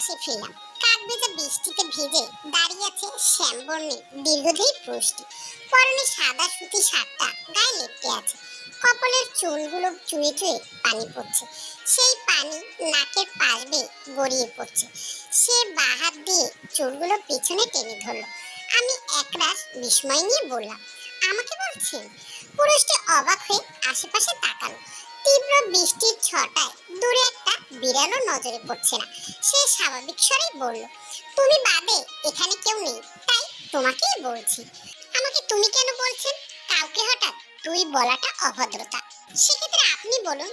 বাসে ফিরলাম। কাক ভেজা বৃষ্টিতে ভিজে দাঁড়িয়ে আছে শ্যামবর্ণে দীর্ঘদেহী পুরুষটি। পরনে সাদা সুতি শার্টটা গায়ে লেপ্টে আছে। কপালের চুলগুলো চুয়ে চুয়ে পানি পড়ছে। সেই পানি নাকের পাশ বেয়ে গড়িয়ে পড়ছে। সে বাঁ হাত দিয়ে চুলগুলো পেছনে টেনে ধরল। আমি একরাশ বিস্ময় নিয়ে বললাম, আমাকে বলছেন? পুরুষটি অবাক হয়ে আশেপাশে তাকালো। তীব্র বৃষ্টির ছটায় দূরে একটা বিড়ালও নজরে পড়ছে না। সে স্বাভাবিক স্বরেই বলল, তুমি বাদে এখানে কেউ নেই, তাই তোমাকেই বলছি। আমাকে তুমি কেন বলছেন? কাউকে হঠাৎ তুই বলাটা অভদ্রতা। সেক্ষেত্রে আপনি বলুন।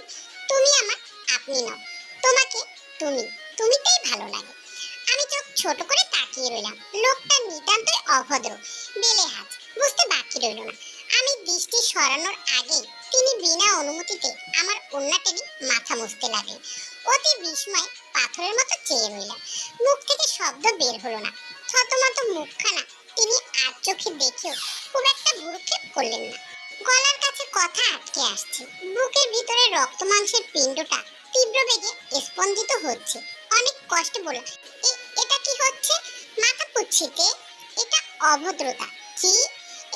তুমি আমার আপনি নও, তোমাকে তুমি তুমিতেই ভালো লাগে। আমি চোখ ছোট করে তাকিয়ে রইলাম। লোকটা নিতান্তই অভদ্র, বেলে হাত, বুঝতে বাকি রইল না। আমি দৃষ্টি সরানোর আগে তিনি বিনা অনুমতিতে আমার ওড়না টেনে মাথা মুছতে লাগলেন। অতি বিস্ময় পাথরের মতো চেয়ে রইলাম। মুখ থেকে শব্দ বের হলো না। থতমত মুখখানা তিনি আর চোখে দেখেও খুব একটা ভ্রুক্ষেপ করলেন না। গলার কাছে কথা আটকে আসছে। বুকের ভিতরে রক্ত মাংসের পিণ্ডটা তীব্র বেগে স্পন্দিত হচ্ছে। অনেক কষ্টে বললাম, এটা কি হচ্ছে? মাথা পুচ্ছিতে? এটা অভদ্রতা। কি?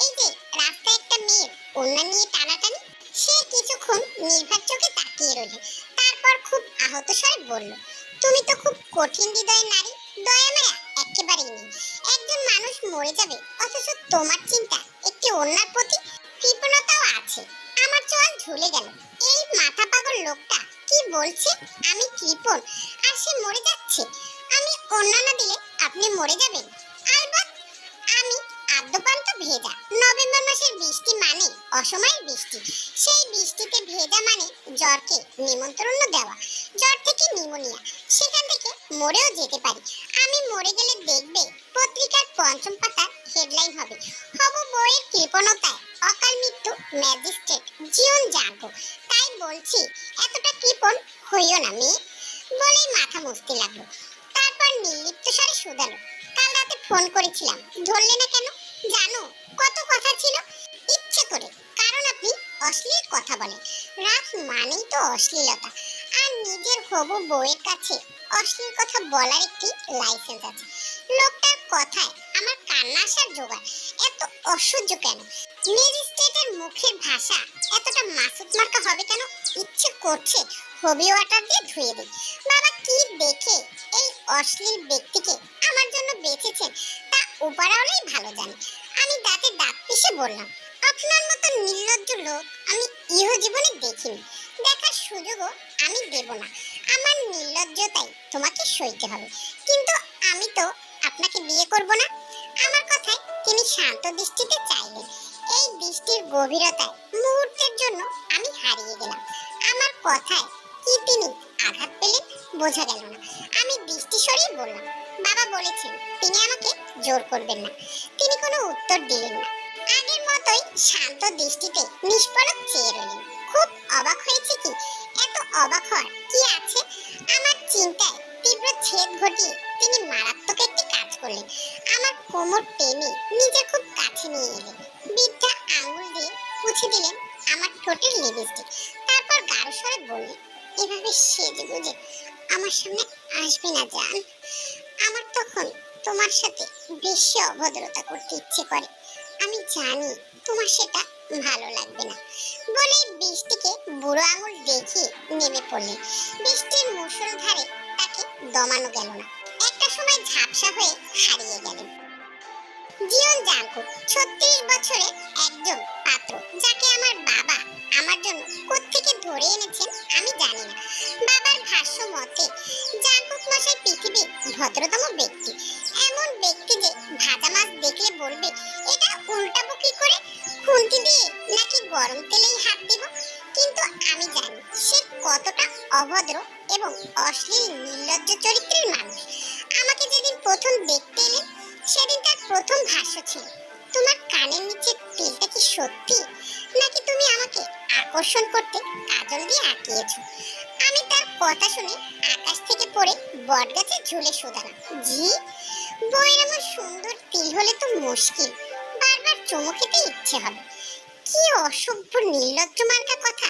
এই যে রাস্তায় একটা মেয়ের ওড়না নিয়ে টানাটানি। সে কিছুক্ষণ নির্বাক চোখে তাকিয়ে রইল। তারপর খুব আহত স্বরে বলল, তুমি তো খুব কঠিন হৃদয়ের নারী। দয়া মায়া একেবারেই নেই। একজন মানুষ মরে যাবে, অথচ তোমার চিন্তা একটি ওড়নার প্রতি। কৃপণতাও আছে। আমার চোয়াল ঝুলে গেল। এই মাথা পাগল লোকটা কি বলছে? আমি কৃপণ আর সে মরে যাচ্ছে? আমি ওড়না না দিলে আপনি মরে যাবেন? আলবাত। আমি আদ্যপান্ত ভেজা। নভেম্বর মাসের বৃষ্টি মানে অসময়ের বৃষ্টি। সেই বৃষ্টিতে ভেজা মানে জ্বরকে নিমন্ত্রণ দেওয়া। জ্বর থেকে নিউমোনিয়া, সেখান থেকে মরেও যেতে পারি। আমি মরে গেলে দেখবে পত্রিকার পঞ্চম পাতার হেডলাইন হবে, হব বউয়ের কৃপণতায় অকাল মৃত্যু ম্যাজিস্ট্রেট জীবন জাগো। তাই বলছি, এতটা কৃপণ হইও না মেয়ে। বলেই মাথা মুছতে লাগলো। তারপর নির্লিপ্ত স্বরে শুধালো, কাল রাতে ফোন করেছিলাম, ধরলে না কেন? জানো কত কথা ছিল? ইচ্ছে করে, কারণ আপনি অশ্লীল কথা বলেন। রাত মানেই তো অশ্লীলতা। আর নিজের হবু বউয়ের কাছে অশ্লীল কথা বলার একটি লাইসেন্স আছে। লোকটার কথায় আমার কান্না আসার জোগাড়। এত অসহ্য কেন? ম্যাজিস্ট্রেটের মুখের ভাষা এতটা মাসুদ মার্কা হবে কেন? ইচ্ছে করছে হবি ওয়াটার দিয়ে ধুয়ে দিই। বাবা কি দেখে এই অশ্লীল ব্যক্তিকে আমার জন্য বেঁচেছেন তা উপরওয়ালাই ভালো জানে। আমি দাঁতে দাঁত পিষে বললাম, আপনার মতো নির্লজ্জ লোক আমি ইহ জীবনে দেখিনি। দেখার সুযোগও আমি দেব না। আমার নির্লজ্জতাই তোমাকে সইতে হবে। কিন্তু আমি তো আপনাকে বিয়ে করব না। আমার কথায় তিনি শান্ত দৃষ্টিতে চাইলেন। এই দৃষ্টির গভীরতায় মুহূর্তের জন্য আমি হারিয়ে গেলাম। আমার কথায় কি তিনি আঘাত পেলেন বোঝা গেল না। আমি দৃষ্টি সরিয়ে বললাম, বাবা বলেছেন তিনি আমাকে জোর করবেন না। তিনি কোনো উত্তর দিলেন না। আগের মতোই শান্ত দৃষ্টিতে নিষ্পলক চেয়ে রইলেন। খুব অবাক হয়েছে কি? এত অবাক হওয়ার কি আছে? আমার চিন্তায় তীব্র ছেদ ঘটিয়ে তিনি মারাত্মক একটি কাজ করলেন। আমার কোমর টেনে নিজের খুব কাছে নিয়ে এলেন। বৃদ্ধা আঙুল দিয়ে মুছে দিলেন আমার ঠোঁটের লিপস্টিক। তারপর গাঢ় স্বরে বললেন, এভাবে সেজে গুজে আমার সামনে আসবে না জান। আমার তখন তোমার সাথে বেশি অভদ্রতা করতে ইচ্ছে করে। আমি জানি তোমার সেটা ভালো লাগবে না। বলে বৃষ্টিকে বুড়ো আঙুল দেখিয়ে নেমে পড়লেন। বৃষ্টির মুষলধারে তাকে দমানো গেল না। একটা সময় ঝাপসা হয়ে হারিয়ে গেলেন। জীবন জাঙ্কুক 36 বছরের একজন পাত্র, যাকে আমার বাবা আমার জন্য কোত্থেকে ধরে এনেছেন আমি জানি না। বাবার ভাষ্য মতে জাঙ্কুক মশাই পৃথিবীর ভদ্রতম ব্যক্তি। এমন ব্যক্তি যে ভাজা মাছ দেখলে বলবে এটা উল্টাবো কি করে, খুন্তি দিয়ে নাকি গরম তেলেই হাত দিব। কিন্তু আমি জানি সে কতটা অভদ্র এবং অশ্লীল নির্লজ্জ চরিত্রের মানুষ। আমাকে যেদিন প্রথম দেখতে এলেন সেদিন তার প্রথম ভাষ্য ছিল, তোমার কানের নিচে তিলটা কি সত্যি, নাকি তুমি আমাকে আকর্ষণ করতে কাজল দিয়ে আঁকিয়েছো? আমি তার কথা শুনে আকাশ থেকে পড়ে বটগাছে ঝুলে শুধালাম, জি, বইয়ের আমার সুন্দর তিল হলে তো মুশকিল, বারবার চুমু খেতে ইচ্ছে হবে। কি অসভ্য নির্লজ্জ মার্কা কথা!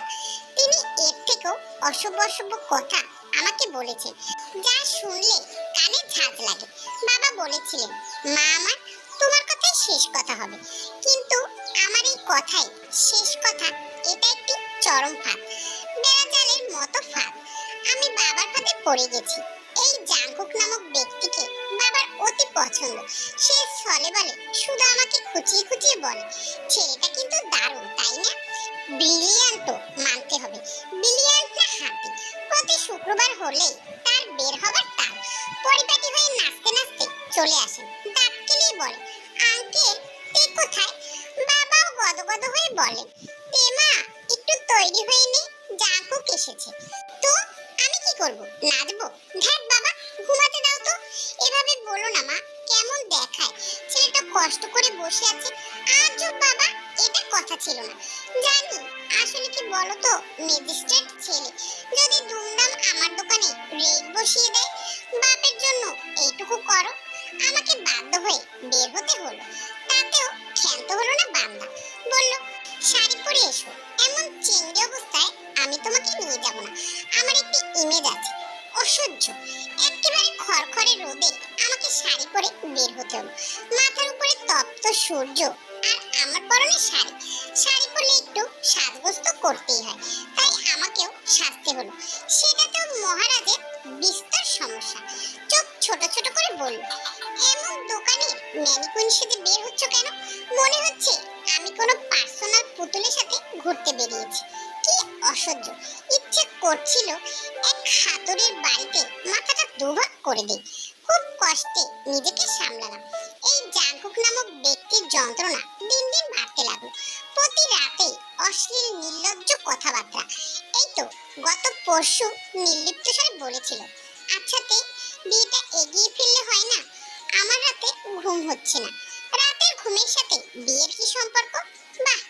তিনি এর থেকেও অসভ্য অসভ্য কথা আমাকে বলেছেন, যা শুনলে কানে ঝাঁজ লাগে। বাবা বলেছিলেন, মা আমার, তোমার কথাই শেষ কথা হবে। কিন্তু আমার এই কথাই শেষ কথা, এটা একটি চরম ফাঁদ, বেড়াজালের মতো ফাঁদ। আমি বাবার ফাঁদে পড়ে গেছি। এই জাংকুক নামক ব্যক্তিকে বাবার অতি পছন্দ। সে ছলে বলে শুধু আমাকে খুঁচিয়ে খুঁচিয়ে বলে, ছেলেটা কিন্তু দারুণ, তাই না? ব্রিলিয়ান্ট তো মানতে হবে, ব্রিলিয়ান্ট না হাতি। প্রতি শুক্রবার হলেই তার বের হবার তাল। পরিপাটি হয়ে নাচতে নাচতে চলে আসেন, দাঁত কেলিয়ে বলে, আঙ্কেল তে কোথায়? বাবাও গদগদ হয়ে বলেন, তে মা, একটু তৈরি হয়ে নে, জাংকুক এসেছে। তো আমি কি করব, নাচবো? ধ্যাৎ বাবা, ঘুমাতে দাও তো। এভাবে বলো না মা, কেমন দেখায়, ছেলেটা কষ্ট করে বসে আছে। আজব বাবা, এটা কথা ছিল না। জানি, আসলে কি বলো তো, ম্যাজিস্ট্রেট ছেলে যদি দুমদাম আমার দোকানে রেট বসিয়ে দেয়, বাপের জন্য এইটুকু করো। আমাকে বাধ্য হয়ে বের হতে হলো, তাতেও ক্ষান্ত হলো না বান্দা। বলল, শাড়ি পরে এসো। এমন চেঙ্গে অবস্থায় আমি তোমাকে নিয়ে যাব না, আমার একটি ইমেজ আছে। অসহ্য, একেবারে খড়খড়ে রোদে আমাকে শাড়ি পরে বের হতে হলো। মাথার উপরে তপ্ত সূর্য, আর আমার পরনে শাড়ি। শাড়ি পরলে একটু সাজগোজ তো করতেই হয়, তাই আমাকেও সাজতে হলো। সেটাতেও মহারাজের বিস্তর সমস্যা। চোখ ছোট ছোট করে বলল, এমন দোকানের ম্যানিকুইন সেজে বের হচ্ছ কেন? মনে হচ্ছে আমি কোনো পার্সোনাল পুতুলের সাথে ঘুরতে বেরিয়েছি। কি অসহ্য, ইচ্ছে করছিল এক হাতুড়ির বাড়িতে মাথাটা দুভাগ করে দিই। খুব কষ্টে নিজেকে সামলালাম। এই জাংকুক নামক ব্যক্তির যন্ত্রণা দিন দিন বাড়তে লাগলো। প্রতি রাতে অশ্লীল নির্লজ্জ কথাবার্তা। এই তো গত পরশু নির্লিপ্ত স্বরে বলেছিল, আচ্ছা তে, বিয়েটা এগিয়ে ফেললে হয় না? আমার রাতে ঘুম হচ্ছে না। রাতের ঘুমের সাথে বিয়ের কি সম্পর্ক? বাহ,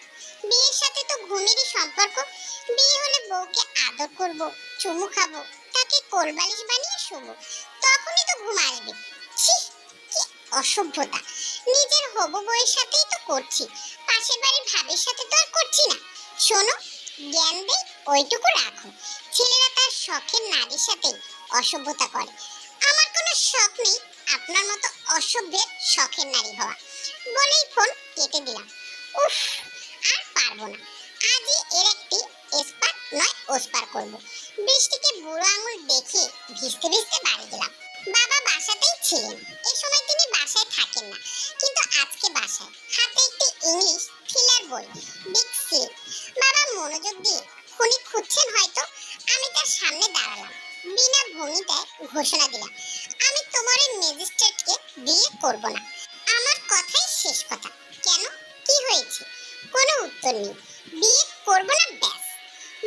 বিয়ের সাথে তো ঘুমেরই সম্পর্ক। বিয়ে হলে বউকে আদর করব, চুমু খাবো, তাকে কোলবালিশ বানিয়ে শোবো, তখনই তো ঘুম আসবে। ছি, কি অসভ্যতা! নিজের হবু বউয়ের সাথেই তো করছি, পাশের বাড়ির ভাবির সাথে তো আর করছি না। শোনো, জ্ঞান দেই ওইটুকু রাখো। ছেলেরা তার শখের নারীর সাথে অসভ্যতা করে। আমার কোনো শখ নেই আপনার মতো অসভ্যের শখের নারী হওয়া। বলেই ফোন কেটে দিলাম। উফ, আর পারবো না। আজই এর একটি এসপার নয় ওসপার করব। বৃষ্টিকে বুড়ো আঙুল দেখে ভিজতে ভিজতে বাড়ি গেলাম। বাবা বাসাতেই ছিলেন। এই সময় তিনি বাসায় থাকেন না, কিন্তু আজকে বাসায়। হাতে একটি ইংলিশ থ্রিলার বই, বিগ স্লিপ। বাবা মনোযোগ দিয়ে খনি খুঁজছেন হয়তো। আমি তার সামনে দাঁড়ালাম, বিনা ভঙ্গিতায় ঘোষণা দিলাম, আমি তোমার এই ম্যাজিস্ট্রেটকে বিয়ে করব না। আমার কথাই শেষ কথা। কেন, কি হয়েছে? কোনো উত্তর নেই। বিয়ে করব না, ব্যাস।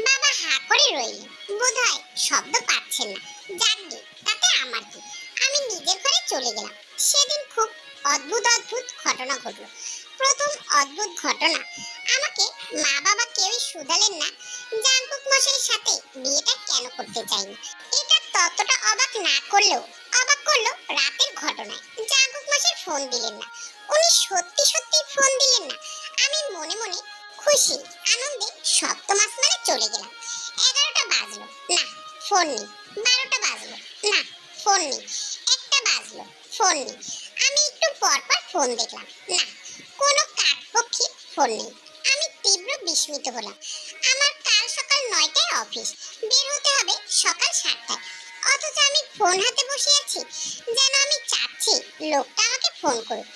বাবা হা করে রইলেন, বোধহয় শব্দ পাচ্ছেন না। যাকগে, তাতে আমার কি। আমি নিজের ঘরে চলে গেলাম। সেদিন খুব অদ্ভুত অদ্ভুত ঘটনা ঘটলো। প্রথম অদ্ভুত ঘটনা, আমাকে মা বাবা কেউই শুধালেন না জাংকুক মশাইয়ের সাথে বিয়েটা কেন করতে চাইনি। এটা ততটা অবাক না করলেও অবাক করলো রাতের ঘটনায়। জাংকুক মশাই ফোন দিলেন না। উনি সত্যি সত্যি ফোন দিলেন না। আমি মনে মনে খুশি আনন্দে সপ্তম আসমানে চলে গেলাম। 11টা বাজলো, না ফোন নেই। 12টা বাজলো, না ফোন নেই। 1টা বাজলো, ফোন নেই। আমি একটু পর পর ফোন দেখলাম, না কোনো কাকপক্ষী ফোন নেই। আমি তীব্র বিস্মিত হলাম। আমার কাল সকাল 9টায় অফিস, বের হতে হবে সকাল 7টায়। অথচ আমি ফোন হাতে বসে আছি, যেন আমি চাচ্ছি লোকটা আমাকে ফোন করুক।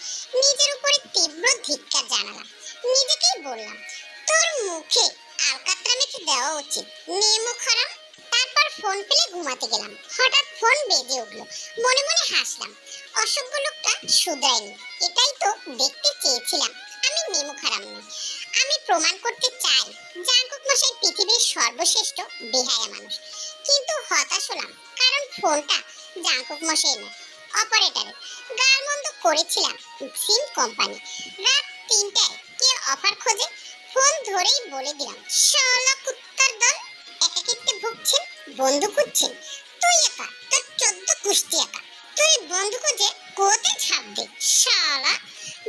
নিজের উপরে তীব্র ধিক্কার জানালাম। নিজেকেই বললাম, তোর মুখে আলকাতরা মেখে দেওয়া উচিত, নিমুখ হারাম। তারপর ফোন ফেলে ঘুমাতে গেলাম। হঠাৎ ফোন বেজে উঠলো। মনে মনে হাসলাম। অসভ্য লোকটা শুধরায়নি। এটাই তো দেখতে চেয়েছিলাম। আমি নিমুখ হারাম নই। আমি প্রমাণ করতে চাই জাংকুক মশাই পৃথিবীর সর্বশ্রেষ্ঠ বেহায়া মানুষ। কিন্তু হতাশ হলাম, কারণ ফোনটা জাংকুক মশাই নয়, অপারেটরের। গালমন্দ করেছিলাম সিম কোম্পানি। রাত 3টায় কে অফার খোঁজে? ফোন ধরেই বলে দিলাম, শালা কুত্তার দল, একাকিত্বে ভুগছেন, বন্ধু খুঁজছেন। তুই একা, তোর 14 কুষ্টি একা। তুই বন্ধু খুঁজে কোতে ঝাঁপ দে, শালা।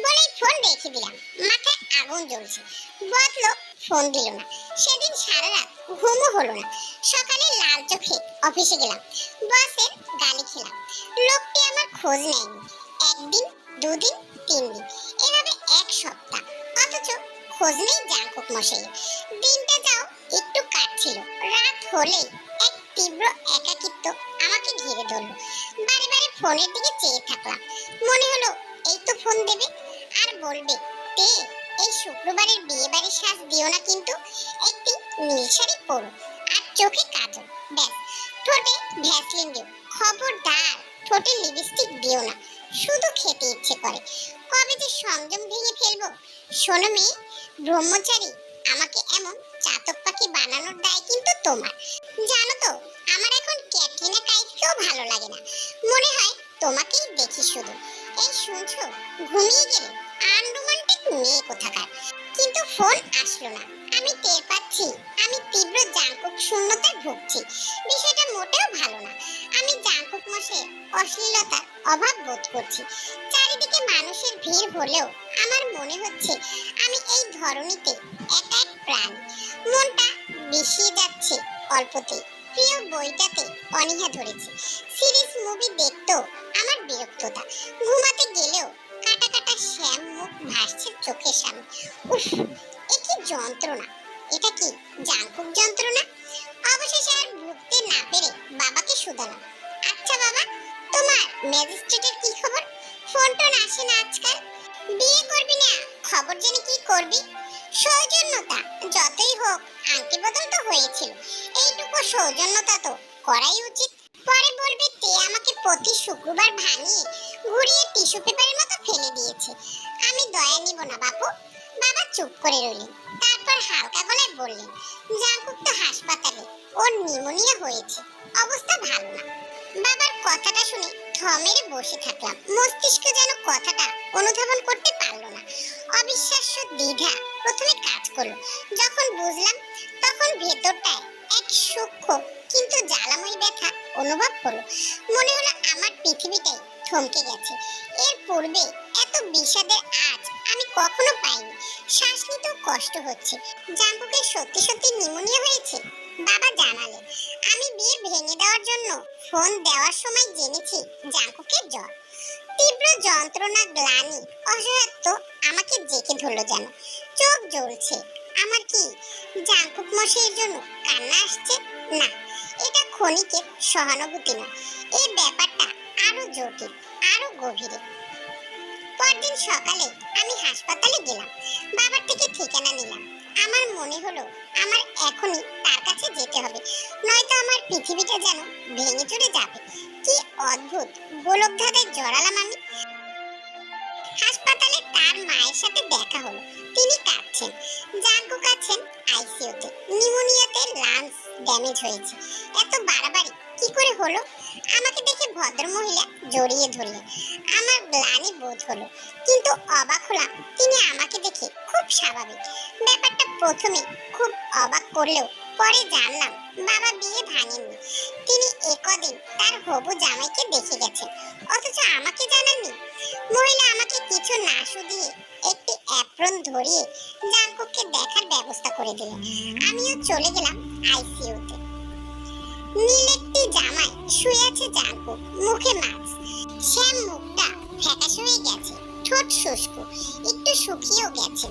বলেই ফোন রেখে দিলাম। মাথায় আগুন জ্বলছে। বদলো ফোন দিল না। সেদিন সারা রাত ঘুমও হলো না। সকালে লাল চোখে অফিসে গেলাম, বসের গালি খেলাম। লোকটি আমার খোঁজ নেয়নি। একদিন, দুদিন, 3 দিন, এভাবে 1 সপ্তাহ। অথচ খোঁজ নেই জাঙ্কুক মশাইয়ের। দিনটা যাও একটু কাটছিল। রাত হলেই এক তীব্র একাকিত্ব আমাকে ঘিরে ধরলো। বারে বারে ফোনের দিকে চেয়ে থাকলাম। মনে হলো এই তো ফোন দেবে আর বলবে, তে এই শুক্রবারের বিয়ে বাড়ির সাজ দিও না কিন্তু, একটি নীল শাড়ি পরো আর চোখে কাজল, ব্যাস। ঠোঁটে ভ্যাসলিন দিও, খবরদার ঠোঁটে লিপস্টিক দিও না। শুধু খেতে ইচ্ছে করে। কবে যে সংযম ভেঙে ফেলবো। শোনো মেয়ে, ব্রহ্মচারী আমাকে এমন চাতক পাখি বানানোর দায় কিন্তু তোমার। জানো তো, আমার এখন ক্যাটরিনা কাইফকেও ভালো লাগে না। মনে হয় তোমাকেই দেখি শুধু। এই শুনছো, ঘুমিয়ে গেলে আনরোমান্টিক মেয়ে কোথাকার। কিন্তু ফোন আসলো না। আমি টের পাচ্ছি আমি তীব্র জাঙ্কুক শূন্যতায় ভুগছি। বিষয়টা মোটেও ভালো না। আমি জাঙ্কুক মশাইয়ের অশ্লীলতার অভাব বোধ করছি। চারিদিকে মানুষের ভিড় হলেও আমার মনে হচ্ছে আমি এই ধরনীতে একা এক প্রাণী। মনটা বিষিয়ে যাচ্ছে অল্পতেই। প্রিয় বইটাতে অনীহা ধরেছে। সিরিজ মুভি দেখতেও আমার বিরক্ততা। ঘুমাতে গেলেও কাটা কাটা শ্যাম মুখ ভাসছে চোখের সামনে। উফ, এ কি যন্ত্রণা! এটা কি জাঙ্কুক যন্ত্রণা? অবশেষে আর ভুগতে না পেরে বাবাকে শুধালাম। আচ্ছা বাবা, তোমার ম্যাজিস্ট্রেটের কি খবর? ফোন টোন আসে না আজকাল। বিয়ে করবি না, খবর জেনে কি করবি? সৌজন্যতা যতই হোক, আংটি বদল তো হয়েছিল। এইটুকু সৌজন্যতা তো করাই উচিত। পরে বলবে তে আমাকে প্রতি শুক্রবার ভাঙিয়ে ঘুরিয়ে টিস্যু পেপারের মতো ফেলে দিয়েছে। আমি দয়া নিব না বাপু। বাবা চুপ করে রইলেন। তারপর হালকা গলায় বললেন, জাঙ্কুক তো হাসপাতালে, ওর নিউমোনিয়া হয়েছে, অবস্থা ভালো না। বাবার কথাটা শুনে থমেরে বসে থাকলাম। মস্তিষ্ক যেন কথাটা অনুধাবন করতে পারলো না। অবিশ্বাস্য দ্বিধা প্রথমে কাজ করলো। যখন বুঝলাম, তখন ভেতরটায় এক সূক্ষ্ম কিন্তু জ্বালাময়ী ব্যথা অনুভব হলো। মনে হলো আমার পৃথিবীটাই থমকে গেছে। এর পূর্বে এত বিষাদের আজ আমি কখনো পাইনি। শ্বাস নিতেও কষ্ট হচ্ছে। জাঙ্কুকের সত্যি সত্যি নিউমোনিয়া হয়েছে। বাবা জানালেন। আমি বিয়ে ভেঙে দেওয়ার জন্য ফোন দেওয়ার সময় জেনেছি জাঙ্কুকের জ্বর। তীব্র যন্ত্রণা, গ্লানি, অসহায়ত্ব আমাকে জেঁকে ধরলো যেন। চোখ জ্বলছে। আমার কি জাঙ্কুক মশাইয়ের জন্য কান্না আসছে? না, এটা ক্ষণিকের সহানুভূতি নয়। এই ব্যাপারটা আরো জটিল, আরো গভীরে। পরদিন সকালে আমি হাসপাতালে গেলাম। বাবার থেকে ঠিকানা নিলাম। আমার মনে হলো আমার এখনই তার কাছে যেতে হবে, নয়তো আমার পৃথিবীটা যেন ভেঙে চলে যাবে। কি অদ্ভুত গোলকধাঁধায় জড়ালাম আমি। হাসপাতালে তার মায়ের সাথে দেখা হলো। তিনি কাঁদছেন। জাঙ্কুক আছেন আইসিইউতে। নিউমোনিয়াতে লাংস ড্যামেজ হয়েছে। এত বাড়াবাড়ি কি করে হলো? আমাকে দেখে ভদ্রমহিলা জড়িয়ে ধরলেন। আমার গ্লানি বোধ হলো, কিন্তু অবাক হলাম তিনি আমাকে দেখে খুব স্বাভাবিক। ব্যাপারটা প্রথমে খুব অবাক করলেও পরে জানলাম বাবা বিয়ে ভাঙেননি। তিনি একদিন তার হবু জামাইকে দেখে গেছেন, অথচ আমাকে জানাননি। মহিলা আমাকে কিছু না শুধিয়ে একটি অ্যাপ্রন ধরিয়ে জাঙ্কুককে দেখার ব্যবস্থা করে দিলেন। আমিও চলে গেলাম আইসিইউতে। নীল একটি জামায় শুয়ে আছে জাঙ্কুক, মুখে মাস্ক। শ্যাম মুখটা ফ্যাকাশে হয়ে গেছে, ঠোঁট শুষ্ক, একটু শুকিয়েও গেছে।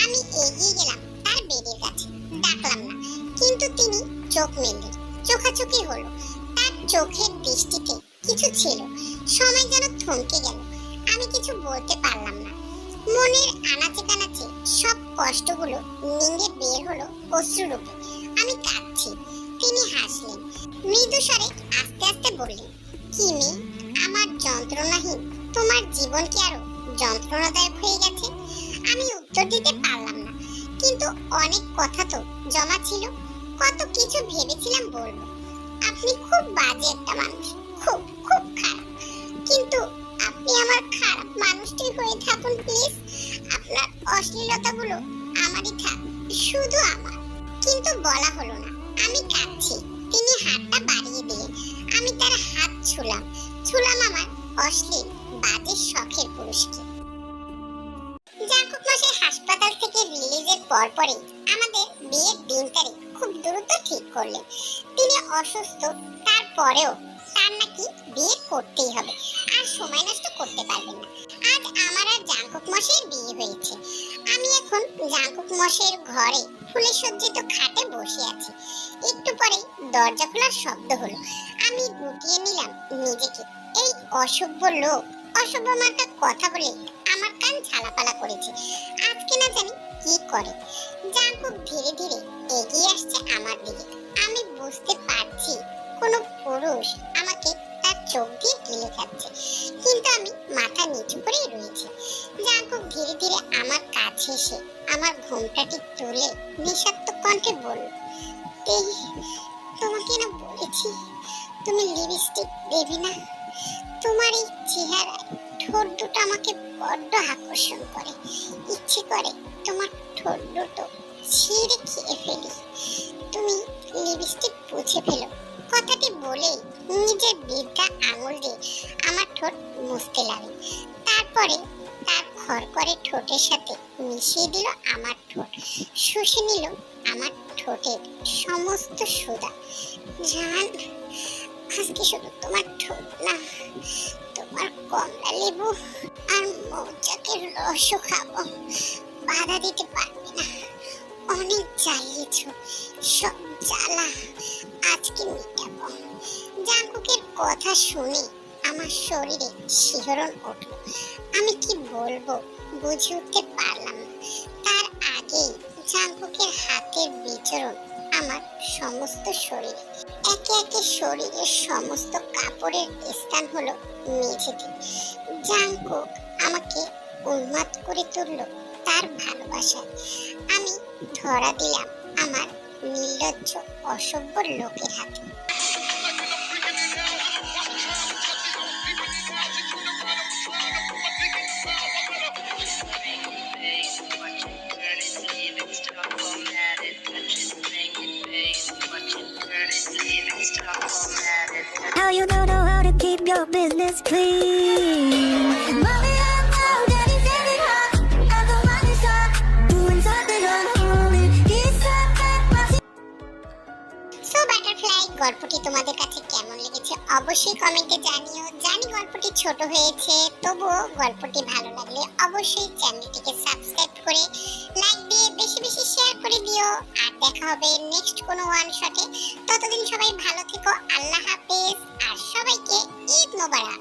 আমি এগিয়ে গেলাম তার বেডের কাছে। ডাকলাম না, কিন্তু তিনি চোখ মেললেন। চোখাচোখি হলো। তার চোখের দৃষ্টিতে কিছু ছিল। সময় যেন থমকে গেল। আমি কিছু বলতে পারলাম না। মনের আনাচে কানাচে সব কষ্টগুলো নিংড়ে বের হলো অশ্রুরূপে। আমি কাঁদছি। তিনি হাসলেন মৃদু স্বরে, আস্তে আস্তে বললেন, কি মেয়ে, আমার যন্ত্রণাহীন তোমার জীবন কি আরো যন্ত্রণাদায়ক হয়ে গেছে? আমি উত্তর দিতে পারলাম না, কিন্তু অনেক কথা তো জমা ছিল। কত কিছু ভেবেছিলাম বলবো। আপনি খুব বাজে একটা মানুষ, খুব খুব খারাপ। কিন্তু আপনি আমার খারাপ মানুষটি হয়ে থাকুন প্লিজ। আপনার অশ্লীলতাগুলো আমারই থাক, শুধু আমার। কিন্তু বলা হলো না। আমি কাঁদছি। তিনি হাতটা বাড়িয়ে দিলেন। আমি তার হাত ছুলাম আমার অশ্লীল বাজে শখের পুরুষকে। জাঙ্কুক মশাই হাসপাতাল থেকে রিলিজের পরপরই আমাদের বিয়ের দিন তারিখ খুব দ্রুত ঠিক করলেন। তিনি অসুস্থ, তারপরেও তার নাকি বিয়ে করতেই হবে, আর সময় নষ্ট করতে পারবেন না। আজ আমার আর জাঙ্কুক মশাইয়ের বিয়ে হয়েছে। আমি এখন জাঙ্কুক মশাইয়ের ঘরে ফুলে সজ্জিত খাটে বসে আছি। একটু পরে দরজা খোলার শব্দ হলো। আমি গুটিয়ে নিলাম নিজেকে। এই অসভ্য লোক অসভ্য মার্কা কথা বলে আমার কান ঝালাপালা করেছে। আজকে না জানি কি করে। জাঙ্কুক ধীরে ধীরে এগিয়ে আসছে আমার দিকে। আমি বুঝতে পারছি কোনো পুরুষ আমাকে তার চোখ দিয়ে গিলে খাচ্ছে, কিন্তু আমি মাথা নিচু করেই রয়েছি। জাঙ্কুক ধীরে ধীরে আমার কাছে এসে আমার ঘোমটাটি তুলে নিঃশব্দ কণ্ঠে বলল, এই তোমাকে না বলেছি তুমি লিপস্টিক দেবে না? তোমার এই চেহারায় ঠোঁট দুটো আমাকে বড্ড আকর্ষণ করে। ইচ্ছে করে তোমার ঠোঁট দুটো ছিঁড়ে খেয়ে ফেলি। তুমি লিপস্টিক মুছে ফেলো। কথাটি বলেই নিজের বৃদ্ধা আঙুল দিয়ে আমার ঠোঁট মুছতে লাগলো। তারপরে তার খড়খড়ে ঠোঁটের সাথে মিশিয়ে দিল আমার ঠোঁট, শুষে নিল আমার ঠোঁটের সমস্ত সুধা। জান, আজকে শুধু তোমার ঠোঁট না, তোমার কমলা লেবু আর মৌচাকের রসও খাবো। বাধা দিতে পারবে না। অনেক জ্বালিয়েছো, সব জ্বালা আজকে মেটাবো। জাঙ্কুকের কথা শুনে আমার শরীরে শিহরণ উঠল। আমি কি বলবো বুঝে উঠতে পারলাম না। তার আগেই জাঙ্কুকের হাতের বিচরণ আমার সমস্ত শরীরে। একে একে শরীরের সমস্ত কাপড়ের স্থান হলো মেঝেতে। জাঙ্কুক আমাকে উন্মাদ করে তুলল তার ভালোবাসায়। আমি ধরা দিলাম আমার নির্লজ্জ অসভ্য লোকের হাতে। How you don't know how to keep your business clean? Mommy, I'm out, daddy's getting hot, and the money's hot, doing something unholy. He's so butterfly, গল্পটি তোমাদের কাছে কেমন লেগেছে অবশ্যই কমেন্টে জানিও। জানি গল্পটি ছোট হয়েছে, তবুও গল্পটি ভালো লাগলে অবশ্যই চ্যানেলটিকে সাবস্ক্রাইব করে লাইক দিয়ে বেশি বেশি শেয়ার করে দিও। আর দেখা হবে নেক্সট কোনো ওয়ান শটে। ততদিন সবাই ভালো থেকো। আল্লাহ হাফেজ, আর সবাইকে ঈদ মোবারক।